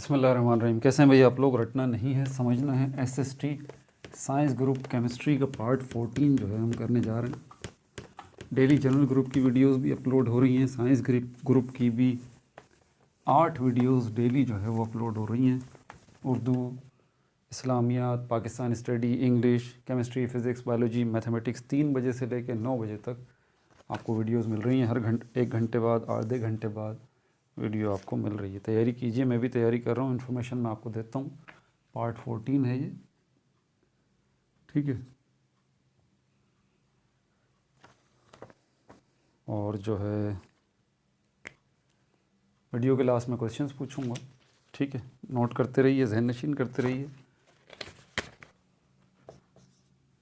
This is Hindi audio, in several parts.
बिस्मिल्लाहिर्रहमानिर्रहीम। कैसे हैं भाई आप लोग? रटना नहीं है, समझना है। एसएसटी साइंस ग्रुप केमिस्ट्री का पार्ट 14 जो है हम करने जा रहे हैं। डेली जनरल ग्रुप की वीडियोस भी अपलोड हो रही हैं, साइंस ग्रुप की भी 8 वीडियोस डेली जो है वो अपलोड हो रही हैं। उर्दू, इस्लामियात, Pakistan study, English, chemistry, physics, biology, mathematics 3 बजे से लेकर 9 बजे तक आपको वीडियोस मिल रही हैं। हर घंटे 1 घंटे बाद, आधे घंटे बाद वीडियो आपको मिल रही है। तैयारी कीजिए, मैं भी तैयारी कर रहा हूँ। इन्फॉर्मेशन मैं आपको देता हूँ। पार्ट 14 है ये, ठीक है। और जो है वीडियो के लास्ट में क्वेश्चंस पूछूंगा, ठीक है। नोट करते रहिए, ज़हन नशीन करते रहिए,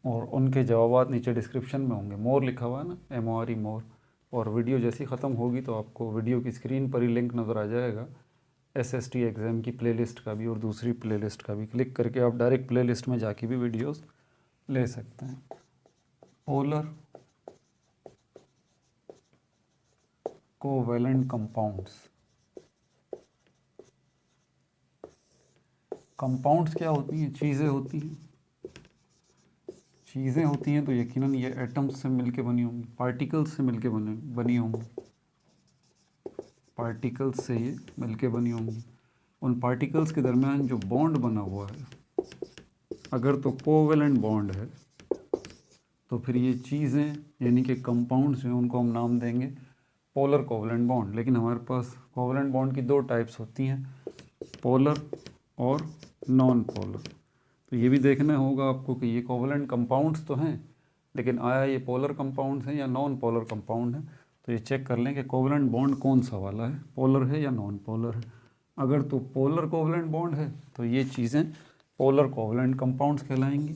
और उनके जवाबात नीचे डिस्क्रिप्शन में होंगे। मोर लिखा हुआ है ना, MORE, मोर। और वीडियो जैसी ख़त्म होगी तो आपको वीडियो की स्क्रीन पर ही लिंक नज़र आ जाएगा SST एग्ज़ाम की प्लेलिस्ट का भी और दूसरी प्लेलिस्ट का भी। क्लिक करके आप डायरेक्ट प्लेलिस्ट में जाके भी वीडियोस ले सकते हैं। Polar covalent compounds. कंपाउंड्स क्या होती हैं? चीज़ें होती हैं। चीज़ें होती हैं तो यकीनन ये एटम्स से मिलके बनी होंगी, पार्टिकल्स से मिलके बनी होंगी। पार्टिकल्स से ये मिलके बनी होंगी। उन पार्टिकल्स के दरमियान जो बॉन्ड बना हुआ है, अगर तो कोवेलेंट बॉन्ड है तो फिर ये चीज़ें यानी कि कंपाउंड्स हैं, उनको हम नाम देंगे पोलर कोवेलेंट बॉन्ड। लेकिन हमारे पास कोवेलेंट बॉन्ड की 2 टाइप्स होती हैं, पोलर और नॉन पोलर। तो ये भी देखना होगा आपको कि ये कोवेलेंट कंपाउंड्स तो हैं, लेकिन आया ये पोलर कंपाउंड्स हैं या नॉन पोलर कंपाउंड हैं। तो ये चेक कर लें कि कोवेलेंट बॉन्ड कौन सा वाला है, पोलर है या नॉन पोलर है। अगर तो पोलर कोवेलेंट बॉन्ड है तो ये चीज़ें पोलर कोवेलेंट कंपाउंड्स कहलाएंगी,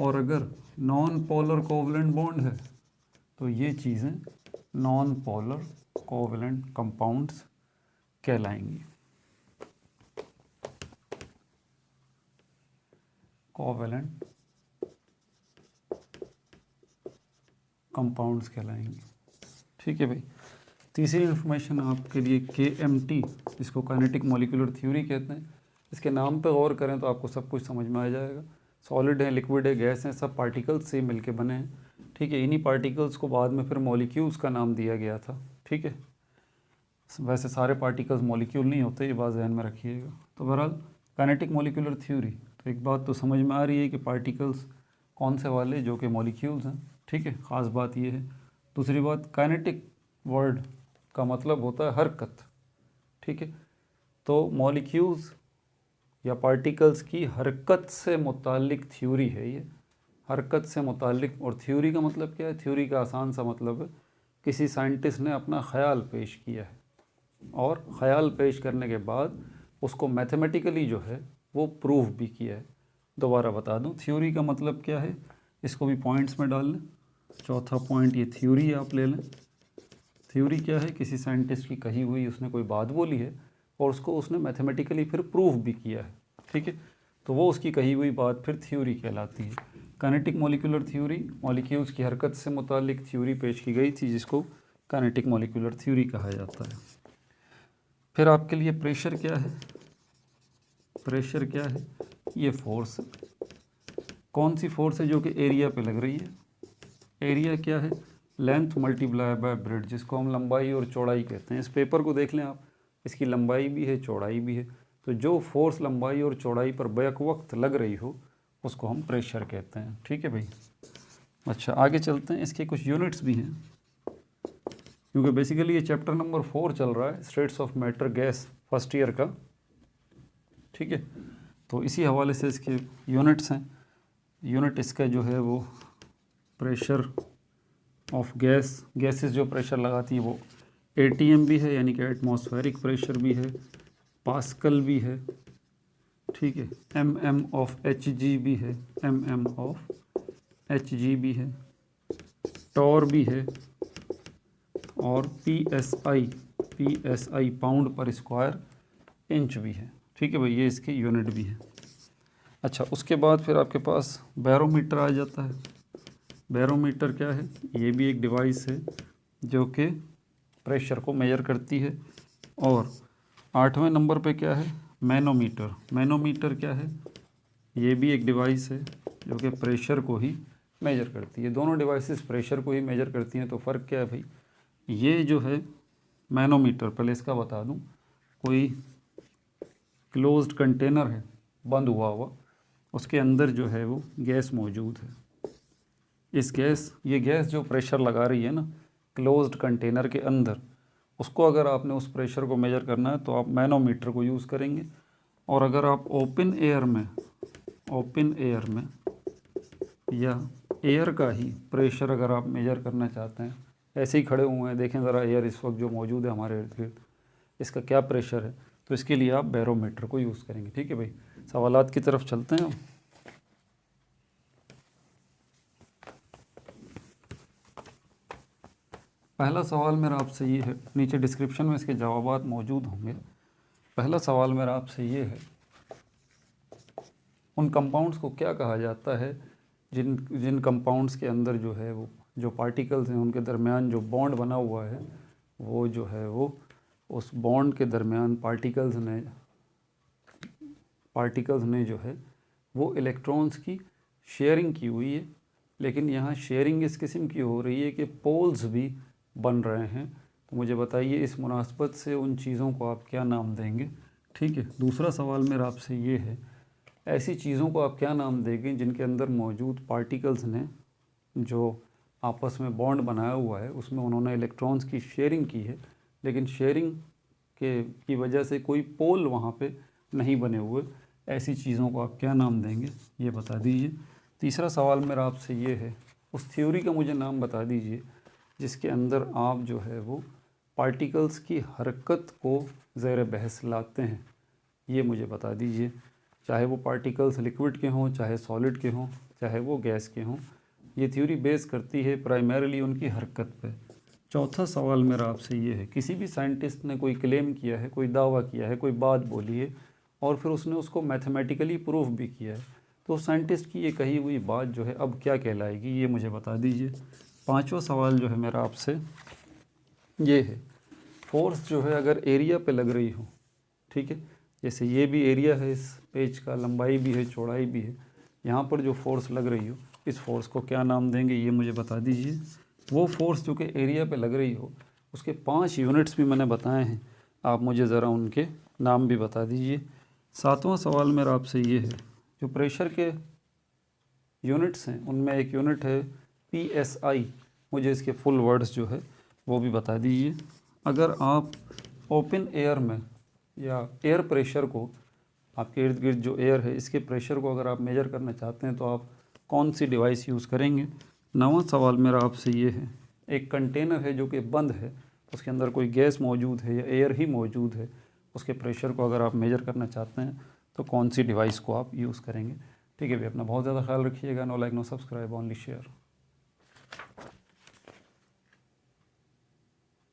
और अगर नॉन पोलर कोवेलेंट बॉन्ड है तो ये चीज़ें नॉन पोलर कोवेलेंट कंपाउंड्स कहलाएंगी। कोवेलेंट कंपाउंड्स कहलाएंगी, ठीक है भाई। तीसरी इन्फॉर्मेशन आपके लिए KMT, जिसको काइनेटिक मॉलिक्यूलर थ्योरी कहते हैं। इसके नाम पे गौर करें तो आपको सब कुछ समझ में आ जाएगा। सॉलिड है, लिक्विड है, गैस है, सब पार्टिकल्स से मिलके बने हैं, ठीक है। इन्हीं पार्टिकल्स को बाद में फिर मॉलिक्यूल्स का नाम दिया गया था, ठीक है। वैसे सारे पार्टिकल्स मॉलिक्यूल नहीं होते, ये बात ध्यान में रखिएगा। तो बहरहाल काइनेटिक मॉलिक्यूलर थ्योरी, तो एक बात तो समझ में आ रही है कि पार्टिकल्स कौन से वाले, जो कि मॉलिक्यूल्स हैं, ठीक है। ख़ास बात ये है। दूसरी बात, काइनेटिक वर्ड का मतलब होता है हरकत, ठीक है। तो मॉलिक्यूल्स या पार्टिकल्स की हरकत से मुताल्लिक थ्योरी है ये, हरकत से मुताल्लिक। और थ्योरी का मतलब क्या है? थ्योरी का आसान सा मतलब है किसी साइंटिस्ट ने अपना ख्याल पेश किया है, और ख़याल पेश करने के बाद उसको मैथमेटिकली जो है वो प्रूव भी किया है। दोबारा बता दूं, थ्योरी का मतलब क्या है, इसको भी पॉइंट्स में डाल लें। चौथा पॉइंट ये थ्योरी आप ले लें। थ्योरी क्या है? किसी साइंटिस्ट की कही हुई, उसने कोई बात बोली है और उसको उसने मैथमेटिकली फिर प्रूव भी किया है, ठीक है। तो वो उसकी कही हुई बात फिर थ्योरी कहलाती है। काइनेटिक मॉलिक्यूलर थ्योरी, मॉलिक्यूल्स की हरकत से मुताल्लिक थ्योरी पेश की गई थी, जिसको काइनेटिक मॉलिक्यूलर थ्योरी कहा जाता है। फिर आपके लिए प्रेशर क्या है? प्रेशर क्या है? ये फोर्स है। कौन सी फोर्स है? जो कि एरिया पे लग रही है। एरिया क्या है? लेंथ मल्टीप्लाई बाय ब्रेड्थ, जिसको हम लंबाई और चौड़ाई कहते हैं। इस पेपर को देख लें आप, इसकी लंबाई भी है, चौड़ाई भी है। तो जो फोर्स लंबाई और चौड़ाई पर बैक वक्त लग रही हो उसको हम प्रेशर कहते हैं, ठीक है भाई। अच्छा, आगे चलते हैं। इसके कुछ यूनिट्स भी हैं, क्योंकि बेसिकली ये चैप्टर नंबर 4 चल रहा है, states of matter gas, first year का, ठीक है। तो इसी हवाले से इसके यूनिट्स हैं। यूनिट इसका जो है वो प्रेशर ऑफ गैसेस जो प्रेशर लगाती है वो ATM भी है, यानी कि एटमॉस्फेरिक प्रेशर भी है, पास्कल भी है, ठीक है। MM ऑफ Hg भी है, MM ऑफ Hg भी है, टॉर भी है, और PSI पाउंड पर स्क्वायर इंच भी है, ठीक है भाई। ये इसके यूनिट भी है। अच्छा, उसके बाद फिर आपके पास बैरोमीटर आ जाता है। बैरोमीटर क्या है? ये भी एक डिवाइस है जो कि प्रेशर को मेजर करती है। और 8वें नंबर पे क्या है? मैनोमीटर। मैनोमीटर क्या है? ये भी एक डिवाइस है जो कि प्रेशर को ही मेजर करती है। दोनों डिवाइसेस प्रेशर को ही मेजर करती हैं, तो फ़र्क क्या है भाई? ये जो है मैनोमीटर, पहले इसका बता दूं, कोई क्लोज्ड कंटेनर है, बंद हुआ हुआ, उसके अंदर जो है वो गैस मौजूद है। ये गैस जो प्रेशर लगा रही है ना क्लोज्ड कंटेनर के अंदर, उसको अगर आपने उस प्रेशर को मेजर करना है तो आप मैनोमीटर को यूज़ करेंगे। और अगर आप ओपन एयर में या एयर का ही प्रेशर अगर आप मेजर करना चाहते हैं, ऐसे ही खड़े हुए हैं, देखें ज़रा एयर इस वक्त जो मौजूद है हमारे इर्द गिर्द, इसका क्या प्रेशर है, तो इसके लिए आप बैरोमीटर को यूज़ करेंगे। ठीक है भाई, सवालात की तरफ चलते हैं। पहला सवाल मेरा आपसे ये है, नीचे डिस्क्रिप्शन में इसके जवाबात मौजूद होंगे। पहला सवाल मेरा आपसे ये है, उन कंपाउंड्स को क्या कहा जाता है जिन कंपाउंड्स के अंदर जो है वो जो पार्टिकल्स हैं उनके दरमियान जो बॉन्ड बना हुआ है, वो जो है वो उस बॉन्ड के दरमियान पार्टिकल्स ने जो है वो इलेक्ट्रॉन्स की शेयरिंग की हुई है। लेकिन यहाँ शेयरिंग इस किस्म की हो रही है कि पोल्स भी बन रहे हैं। तो मुझे बताइए इस मुनासबत से उन चीज़ों को आप क्या नाम देंगे? ठीक है, दूसरा सवाल मेरा आपसे ये है, ऐसी चीज़ों को आप क्या नाम देंगे जिनके अंदर मौजूद पार्टिकल्स ने जो आपस में बॉन्ड बनाया हुआ है उसमें उन्होंने इलेक्ट्रॉन्स की शेयरिंग की है, लेकिन शेयरिंग की वजह से कोई पोल वहाँ पे नहीं बने हुए, ऐसी चीज़ों को आप क्या नाम देंगे, ये बता दीजिए। तीसरा सवाल मेरा आपसे ये है, उस थ्योरी का मुझे नाम बता दीजिए जिसके अंदर आप जो है वो पार्टिकल्स की हरकत को ज़ेर बहस लाते हैं, ये मुझे बता दीजिए। चाहे वो पार्टिकल्स लिक्विड के हों, चाहे सॉलिड के हों, चाहे वो गैस के हों, ये थ्योरी बेस करती है प्राइमरीली उनकी हरकत पे। चौथा सवाल मेरा आपसे ये है, किसी भी साइंटिस्ट ने कोई क्लेम किया है, कोई दावा किया है, कोई बात बोली है और फिर उसने उसको मैथमेटिकली प्रूफ भी किया है, तो साइंटिस्ट की ये कही हुई बात जो है अब क्या कहलाएगी, ये मुझे बता दीजिए। पांचवा सवाल जो है मेरा आपसे ये है, फोर्स जो है अगर एरिया पे लग रही हो, ठीक है, जैसे ये भी एरिया है इस पेज का, लंबाई भी है, चौड़ाई भी है, यहाँ पर जो फोर्स लग रही हो इस फोर्स को क्या नाम देंगे, ये मुझे बता दीजिए। वो फोर्स जो कि एरिया पे लग रही हो उसके 5 यूनिट्स भी मैंने बताए हैं, आप मुझे ज़रा उनके नाम भी बता दीजिए। सातवां सवाल मेरा आपसे ये है, जो प्रेशर के यूनिट्स हैं उनमें एक यूनिट है PSI, मुझे इसके फुल वर्ड्स जो है वो भी बता दीजिए। अगर आप ओपन एयर में या एयर प्रेशर को, आपके इर्द गिर्द जो एयर है इसके प्रेशर को अगर आप मेजर करना चाहते हैं तो आप कौन सी डिवाइस यूज़ करेंगे? नौवां सवाल मेरा आपसे ये है, एक कंटेनर है जो कि बंद है, उसके अंदर कोई गैस मौजूद है या एयर ही मौजूद है, उसके प्रेशर को अगर आप मेजर करना चाहते हैं तो कौन सी डिवाइस को आप यूज़ करेंगे? ठीक है भाई, अपना बहुत ज़्यादा ख्याल रखिएगा। No like no subscribe, only share.